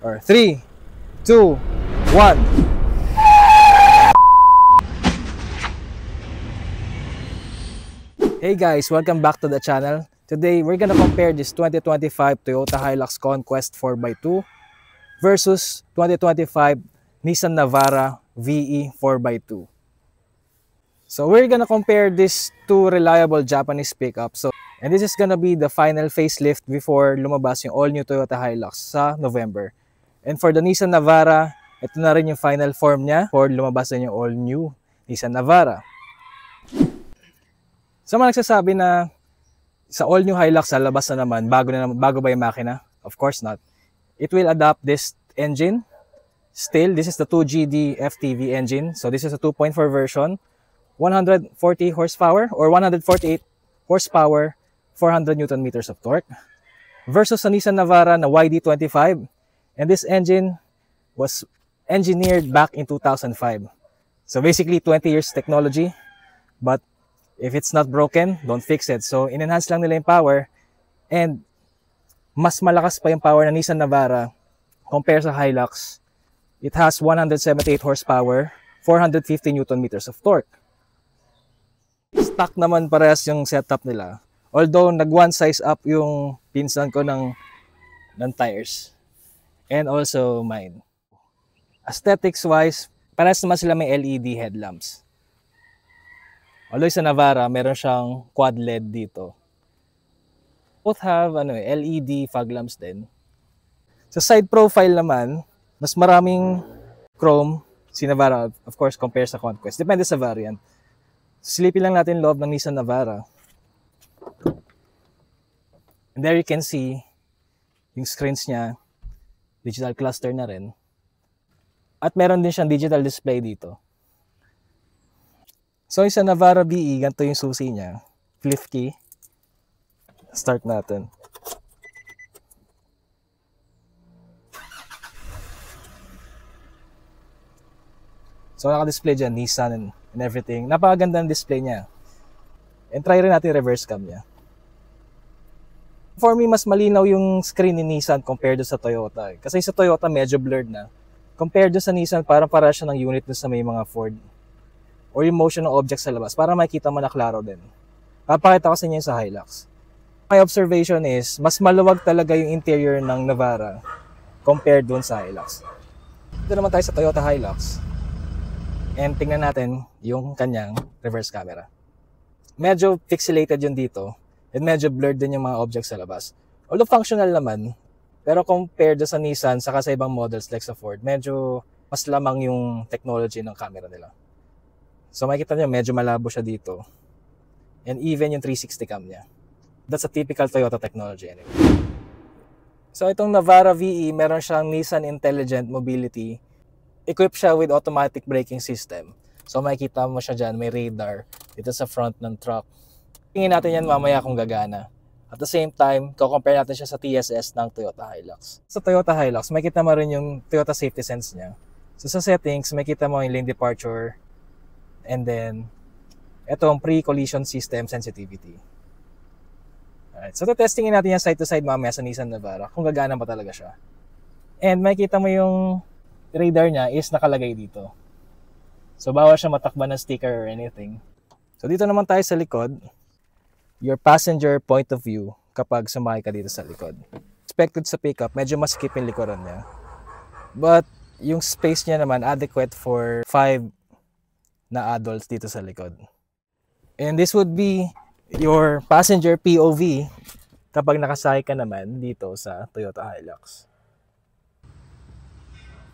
Or 3, 2, 1. Hey guys, welcome back to the channel. Today, we're gonna compare this 2025 Toyota Hilux Conquest 4x2 versus 2025 Nissan Navara VE 4x2. So we're gonna compare these two reliable Japanese pickups. And this is gonna be the final facelift before lumabas yung all-new Toyota Hilux sa November. And for the Nissan Navara, ito na rin yung final form niya for lumabas na yung all-new Nissan Navara. Sa mga nagsasabi na sa all-new Hilux lalabas na naman, bago ba yung makina? Of course not. It will adopt this engine. Still, this is the 2GD FTV engine. So this is a 2.4 version. 140 horsepower or 148 horsepower, 400 Newton meters of torque. Versus sa Nissan Navara na YD25. And this engine was engineered back in 2005. So basically 20 years technology. But if it's not broken, don't fix it. So in-enhance lang nila yung power. And mas malakas pa yung power ng Nissan Navara compared sa Hilux. It has 178 horsepower, 450 Newton meters of torque. Stock naman parehas yung setup nila. Although nag one size up yung pinsan ko ng tires. And also mine. Aesthetics wise, parehas naman sila may LED headlamps. Although sa Navara, meron siyang quad LED dito. Both have LED fog lamps din. Sa side profile naman, mas maraming chrome si Navara, of course, compare sa Conquest. Depende sa variant. Silipin lang natin loob ng Nissan Navara. And there you can see yung screens niya, digital cluster na rin. At meron din siyang digital display dito. So yung sa Navara VE, ganito yung susi niya. Flip key. Start natin. So naka-display dyan, Nissan and everything. Napakaganda ng display niya. And try rin natin reverse cam niya. For me, mas malinaw yung screen ni Nissan compared sa Toyota. Kasi sa Toyota, medyo blurred na. Compared sa Nissan, parang para siya ng unit sa may mga Ford. Or yung motion ng object sa labas. Para makikita mo na klaro din. Papakita ko sa inyo sa Hilux. My observation is, mas maluwag talaga yung interior ng Navara compared dun sa Hilux. Dito naman tayo sa Toyota Hilux. And tingnan natin yung kanyang reverse camera. Medyo pixelated yun dito. And medyo blurred din yung mga objects sa labas. Although functional naman, pero compared sa Nissan, saka sa ibang models like sa Ford, medyo mas lamang yung technology ng camera nila. So makikita nyo, medyo malabo siya dito. And even yung 360 cam niya. That's a typical Toyota technology anyway. So itong Navara VE, meron siyang Nissan Intelligent Mobility. Equipped siya with automatic braking system. So makikita mo siya dyan, may radar dito sa front ng truck. Tingin natin yan mamaya kung gagana. At the same time, compare natin siya sa TSS ng Toyota Hilux. Sa Toyota Hilux, makikita mo rin yung Toyota Safety Sense niya. So sa settings, makikita mo yung lane departure. And then, itong pre-collision system sensitivity. Alright, so testingin natin yan side to side mamaya sa Nissan Navara kung gagana ba talaga siya. And makikita mo yung radar niya is nakalagay dito. So bawal siya matakban ng sticker or anything. So dito naman tayo sa likod. Your passenger point of view kapag sumakay ka dito sa likod. Expected sa pickup, medyo masikip yung likuran niya. But yung space niya naman adequate for 5 na adults dito sa likod. And this would be your passenger POV kapag nakasakay ka naman dito sa Toyota Hilux.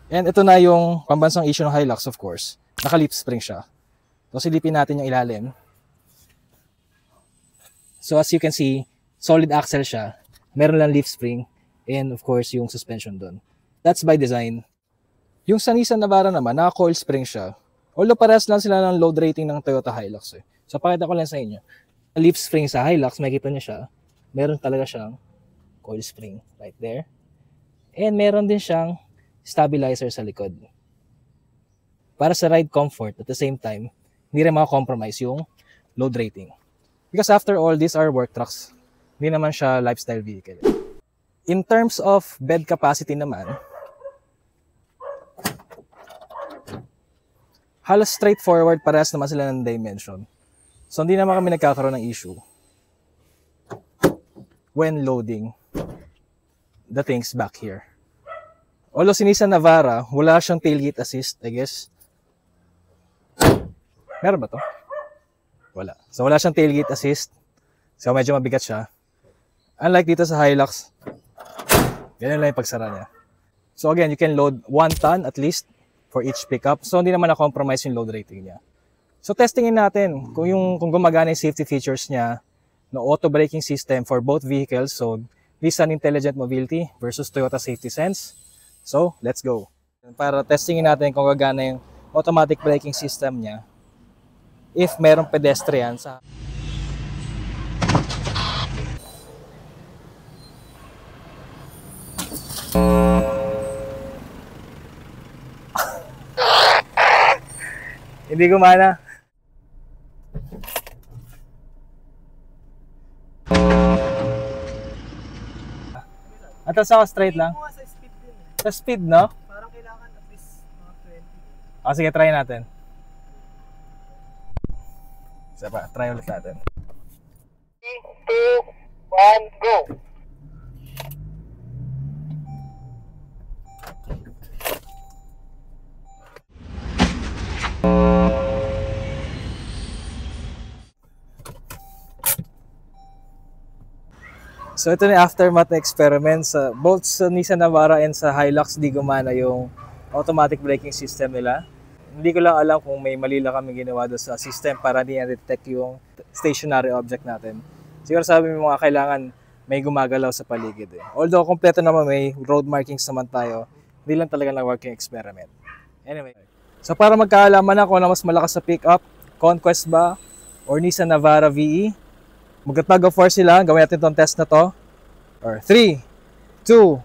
And ito na yung pambansang issue ng Hilux, of course. Naka-leaf spring siya. So silipin natin yung ilalim. So as you can see, solid axle siya. Meron lang leaf spring. And of course, yung suspension doon. That's by design. Yung sa Nissan Navara naman, naka-coil spring siya. Although parehas lang sila ng load rating ng Toyota Hilux. So pakita ko lang sa inyo. Leaf spring sa Hilux, makikita niyo siya. Meron talaga siyang coil spring right there. And meron din siyang stabilizer sa likod. Para sa ride comfort, at the same time, hindi rin maka-compromise yung load rating. Because after all, these are work trucks. Hindi naman siya lifestyle vehicle. In terms of bed capacity naman, halos straightforward, parehas naman sila ng dimension. So hindi naman kami nagkakaroon ng issue when loading the things back here. Although si Nissan Navara, wala siyang tailgate assist, I guess. Meron ba to? Wala. So wala siyang tailgate assist. So medyo mabigat siya. Unlike dito sa Hilux, ganyan lang yung pagsara niya. So again, you can load 1 ton at least for each pickup. So hindi naman na-compromise yung load rating niya. So testingin natin kung gumagana yung safety features niya na auto braking system for both vehicles. So Nissan Intelligent Mobility versus Toyota Safety Sense. So let's go. Para testingin natin kung gagana yung automatic braking system niya if merong pedestrian sa hindi gumana. Atas ako straight lang. Sa speed, no? Parang kailangan at least mga 20. O sige, try natin. Isa pa, try ulit natin. 3, 2, 1, go! So ito na yung aftermath na experiment. Both sa Nissan Navara and sa Hilux, di gumana yung automatic braking system nila. Hindi ko lang alam kung may mali lang kami ginawa doon sa system para hindi na-detect yung stationary object natin. Siguro sabi mo mga kailangan may gumagalaw sa paligid. Although kompleto naman, may road markings naman tayo, hindi lang talaga na-working experiment. Anyway, so para magkaalaman na kung ano mas malakas sa pickup, Conquest ba or Nissan Navara VE, mag-tug of war sila. Gawin natin itong test na to. Or 3, 2,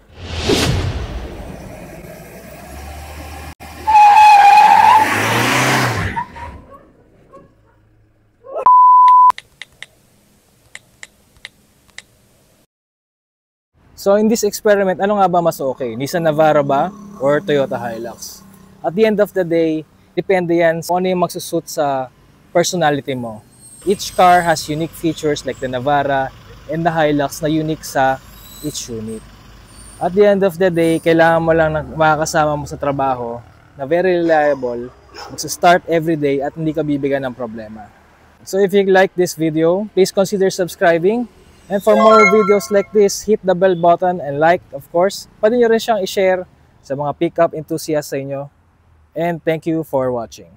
so in this experiment, ano nga ba mas okay? Nissan Navara ba or Toyota Hilux? At the end of the day, depende yan kung ano yung magsusuit sa personality mo. Each car has unique features like the Navara and the Hilux na unique sa each unit. At the end of the day, kailangan mo lang makakasama mo sa trabaho na very reliable, magsa-start every day at hindi ka bibigyan ng problema. So if you like this video, please consider subscribing. And for more videos like this, hit the bell button and like, of course. Pwede nyo rin siyang i-share sa mga pickup enthusiasts sa inyo. And thank you for watching.